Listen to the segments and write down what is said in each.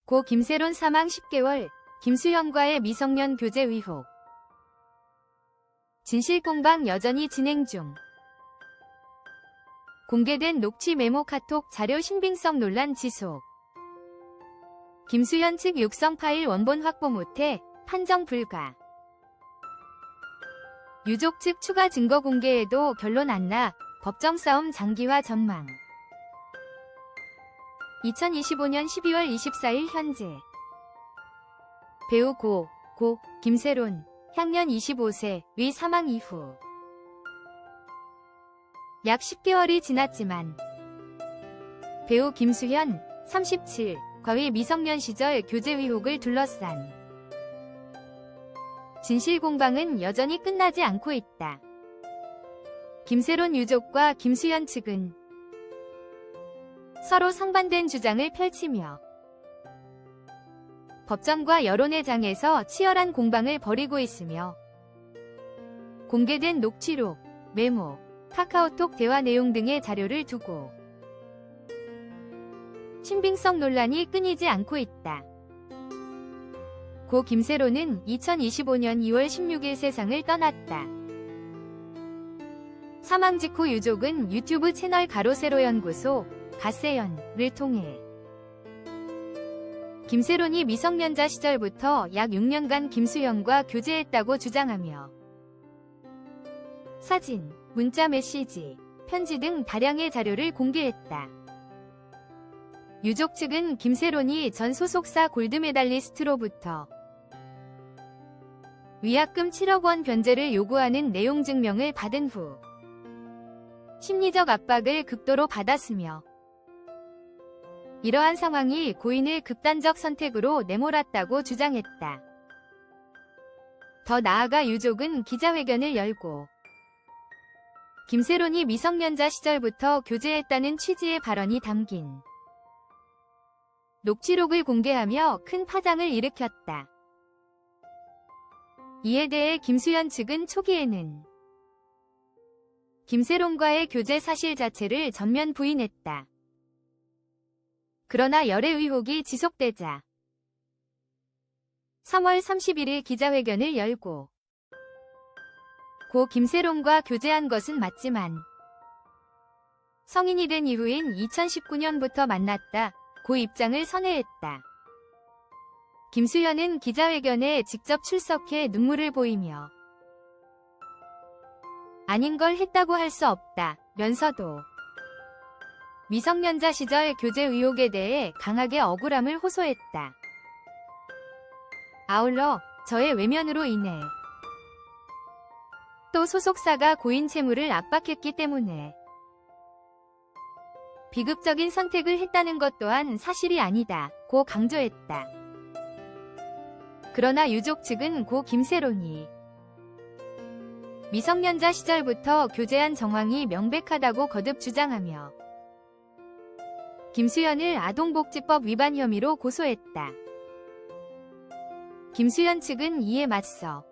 고 김세론 사망 10개월, 김수현과의 미성년 교제 의혹. 진실공방 여전히 진행 중. 공개된 녹취 메모 카톡 자료 신빙성 논란 지속. 김수현 측 육성 파일 원본 확보 못해 판정 불가. 유족 측 추가 증거 공개에도 결론 안 나 법정 싸움 장기화 전망. 2025년 12월 24일 현재 배우 고 김세론 향년 25세 위 사망 이후 약 10개월이 지났지만 배우 김수현 37 과의 미성년 시절 교제 의혹을 둘러싼 진실공방은 여전히 끝나지 않고 있다. 김세론 유족과 김수현 측은 서로 상반된 주장을 펼치며 법정과 여론의 장에서 치열한 공방을 벌이고 있으며 공개된 녹취록, 메모, 카카오톡 대화 내용 등의 자료를 두고 신빙성 논란이 끊이지 않고 있다. 고 김세론은 2025년 2월 16일 세상을 떠났다. 사망 직후 유족은 유튜브 채널 가로세로 연구소 가세연을 통해 김세론이 미성년자 시절부터 약 6년간 김수현과 교제했다고 주장하며 사진, 문자 메시지, 편지 등 다량의 자료를 공개했다. 유족 측은 김세론이 전 소속사 골드메달리스트로부터 위약금 7억 원 변제를 요구하는 내용 증명을 받은 후 심리적 압박을 극도로 받았으며 이러한 상황이 고인을 극단적 선택으로 내몰았다고 주장했다. 더 나아가 유족은 기자회견을 열고 김세론이 미성년자 시절부터 교제했다는 취지의 발언이 담긴 녹취록을 공개하며 큰 파장을 일으켰다. 이에 대해 김수현 측은 초기에는 김세론과의 교제 사실 자체를 전면 부인했다. 그러나 열애 의혹이 지속되자 3월 31일 기자회견을 열고 고 김세론과 교제한 것은 맞지만 성인이 된 이후인 2019년부터 만났다. 고 입장을 선회했다. 김수현은 기자회견에 직접 출석해 눈물을 보이며 아닌 걸 했다고 할 수 없다 면서도 미성년자 시절 교제 의혹에 대해 강하게 억울함을 호소했다. 아울러 저의 외면으로 인해 또 소속사가 고인 채무를 압박했기 때문에 비극적인 선택을 했다는 것 또한 사실이 아니다 고 강조했다. 그러나 유족 측은 고 김세론이 미성년자 시절부터 교제한 정황이 명백하다고 거듭 주장하며 김수현을 아동복지법 위반 혐의로 고소했다. 김수현 측은 이에 맞서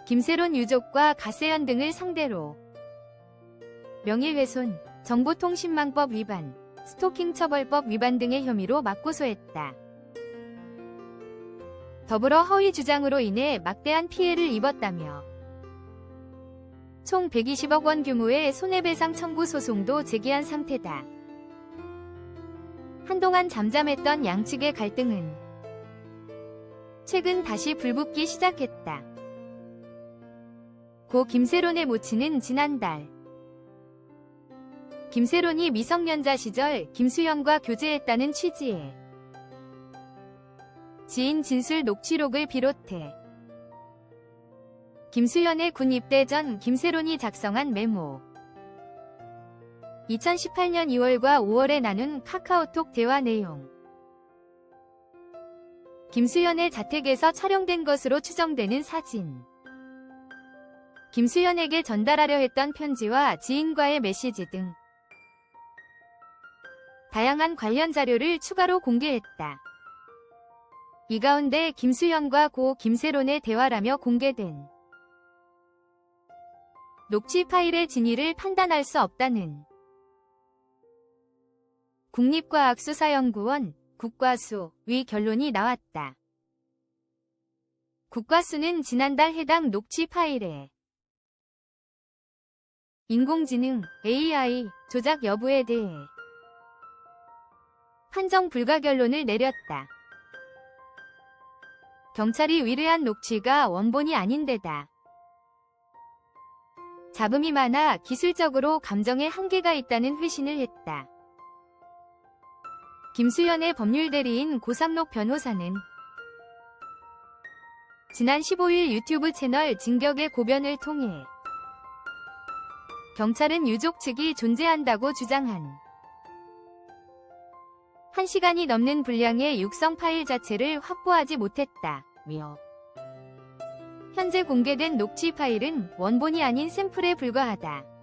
김세론 유족과 가세연 등을 상대로 명예훼손, 정보통신망법 위반, 스토킹 처벌법 위반 등의 혐의로 맞고소했다. 더불어 허위 주장으로 인해 막대한 피해를 입었다며 총 120억 원 규모의 손해배상 청구 소송도 제기한 상태다. 한동안 잠잠했던 양측의 갈등은 최근 다시 불붙기 시작했다. 고 김세론의 모친은 지난달 김세론이 미성년자 시절 김수현과 교제했다는 취지의 지인 진술 녹취록을 비롯해 김수현의 군 입대 전 김세론이 작성한 메모, 2018년 2월과 5월에 나눈 카카오톡 대화 내용, 김수현의 자택에서 촬영된 것으로 추정되는 사진, 김수현에게 전달하려 했던 편지와 지인과의 메시지 등 다양한 관련 자료를 추가로 공개했다. 이 가운데 김수현과 고 김세론의 대화라며 공개된 녹취 파일의 진위를 판단할 수 없다는 국립과학수사연구원 국과수 위 결론이 나왔다. 국과수는 지난달 해당 녹취 파일에 인공지능 AI 조작 여부에 대해 판정 불가 결론을 내렸다. 경찰이 의뢰한 녹취가 원본이 아닌데다 잡음이 많아 기술적으로 감정에 한계가 있다는 회신을 했다. 김수현의 법률 대리인 고삼록 변호사는 지난 15일 유튜브 채널 진격의 고변을 통해 경찰은 유족 측이 존재한다고 주장한 1시간이 넘는 분량의 육성 파일 자체를 확보하지 못했다며 현재 공개된 녹취 파일은 원본이 아닌 샘플에 불과하다.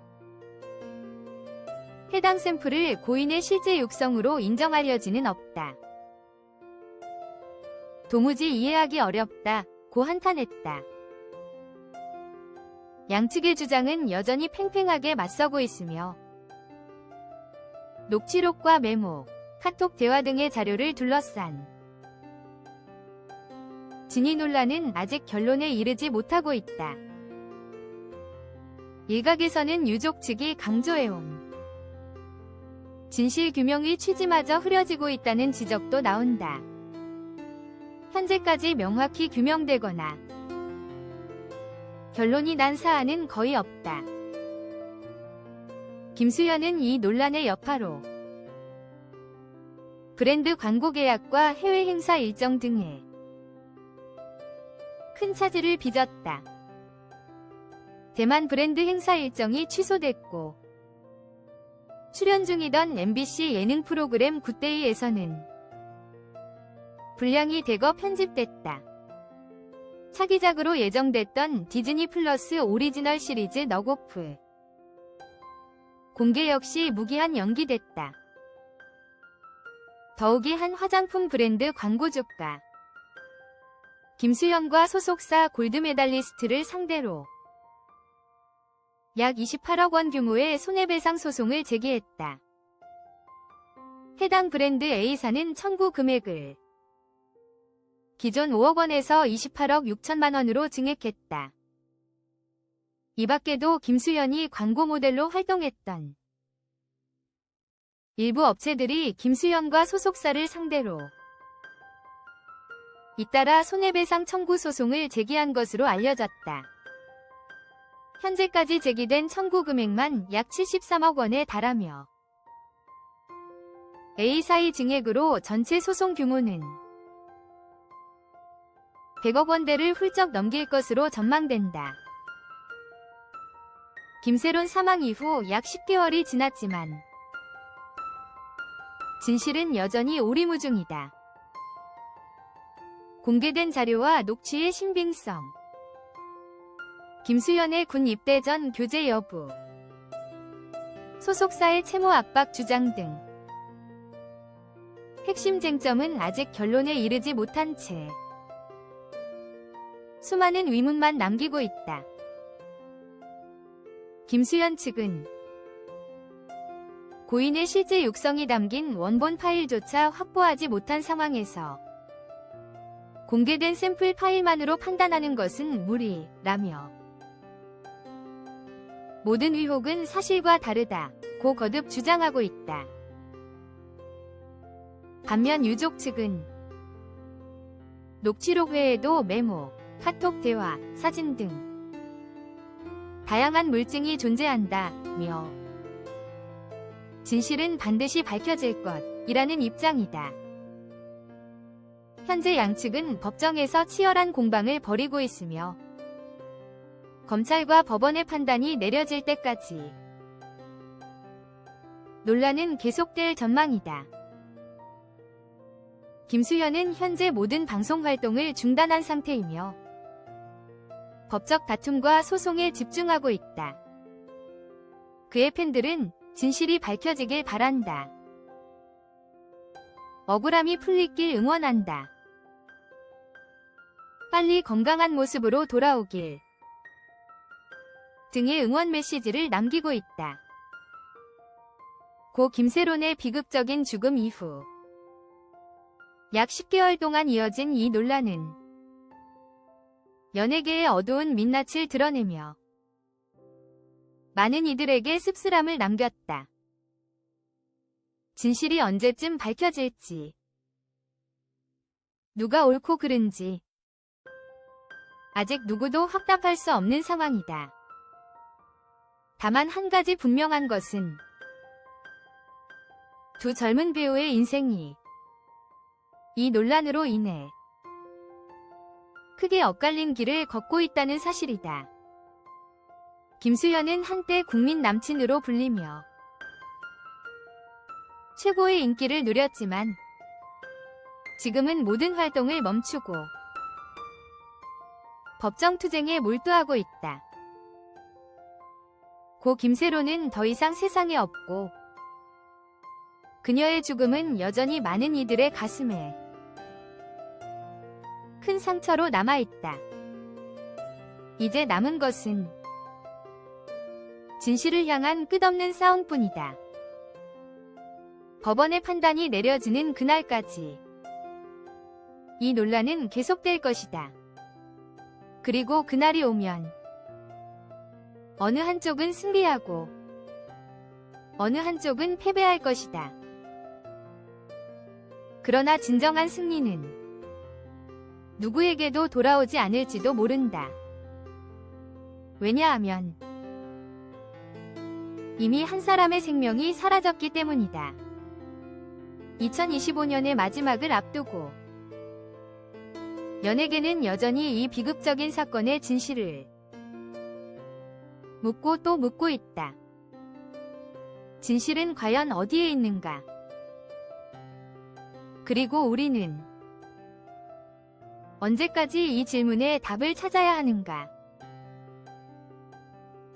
해당 샘플을 고인의 실제 육성으로 인정하려지는 없다. 도무지 이해하기 어렵다고 한탄했다. 양측의 주장은 여전히 팽팽하게 맞서고 있으며 녹취록과 메모, 카톡 대화 등의 자료를 둘러싼 진위 논란은 아직 결론에 이르지 못하고 있다. 일각에서는 유족 측이 강조해온 진실 규명의 취지마저 흐려지고 있다는 지적도 나온다. 현재까지 명확히 규명되거나 결론이 난 사안은 거의 없다. 김수현은 이 논란의 여파로 브랜드 광고 계약과 해외 행사 일정 등에 큰 차질을 빚었다. 대만 브랜드 행사 일정이 취소됐고 출연 중이던 MBC 예능 프로그램 굿데이에서는 분량이 대거 편집됐다. 차기작으로 예정됐던 디즈니 플러스 오리지널 시리즈 넉오프 공개 역시 무기한 연기됐다. 더욱이 한 화장품 브랜드 광고주가 김수현과 소속사 골드메달리스트를 상대로 약 28억 원 규모의 손해배상 소송을 제기했다. 해당 브랜드 A사는 청구 금액을 기존 5억 원에서 28억 6천만 원으로 증액했다. 이 밖에도 김수현이 광고 모델로 활동했던 일부 업체들이 김수현과 소속사를 상대로 잇따라 손해배상 청구 소송을 제기한 것으로 알려졌다. 현재까지 제기된 청구 금액만 약 73억 원에 달하며 A사의 증액으로 전체 소송 규모는 100억 원대를 훌쩍 넘길 것으로 전망된다. 김세론 사망 이후 약 10개월이 지났지만 진실은 여전히 오리무중이다. 공개된 자료와 녹취의 신빙성, 김수현의 군 입대 전 교제 여부, 소속사의 채무 압박 주장 등 핵심 쟁점은 아직 결론에 이르지 못한 채 수많은 의문만 남기고 있다. 김수현 측은 고인의 실제 육성이 담긴 원본 파일조차 확보하지 못한 상황에서 공개된 샘플 파일만으로 판단하는 것은 무리라며 모든 의혹은 사실과 다르다고 거듭 주장하고 있다. 반면 유족 측은 녹취록 외에도 메모, 카톡 대화, 사진 등 다양한 물증이 존재한다며 진실은 반드시 밝혀질 것이라는 입장이다. 현재 양측은 법정에서 치열한 공방을 벌이고 있으며 검찰과 법원의 판단이 내려질 때까지 논란은 계속될 전망이다. 김수현은 현재 모든 방송 활동을 중단한 상태이며 법적 다툼과 소송에 집중하고 있다. 그의 팬들은 진실이 밝혀지길 바란다. 억울함이 풀리길 응원한다. 빨리 건강한 모습으로 돌아오길 등의 응원 메시지를 남기고 있다. 고 김세론의 비극적인 죽음 이후 약 10개월 동안 이어진 이 논란은 연예계의 어두운 민낯을 드러내며 많은 이들에게 씁쓸함을 남겼다. 진실이 언제쯤 밝혀질지, 누가 옳고 그른지 아직 누구도 확답할 수 없는 상황이다. 다만 한 가지 분명한 것은 두 젊은 배우의 인생이 이 논란으로 인해 크게 엇갈린 길을 걷고 있다는 사실이다. 김수현은 한때 국민 남친으로 불리며 최고의 인기를 누렸지만 지금은 모든 활동을 멈추고 법정 투쟁에 몰두하고 있다. 고 김세로는 더 이상 세상에 없고 그녀의 죽음은 여전히 많은 이들의 가슴에 큰 상처로 남아있다. 이제 남은 것은 진실을 향한 끝없는 싸움뿐이다. 법원의 판단이 내려지는 그날까지 이 논란은 계속될 것이다. 그리고 그날이 오면 어느 한쪽은 승리하고 어느 한쪽은 패배할 것이다. 그러나 진정한 승리는 누구에게도 돌아오지 않을지도 모른다. 왜냐하면 이미 한 사람의 생명이 사라졌기 때문이다. 2025년의 마지막을 앞두고 연예계는 여전히 이 비극적인 사건의 진실을 묻고 또 묻고 있다. 진실은 과연 어디에 있는가? 그리고 우리는 언제까지 이 질문에 답을 찾아야 하는가?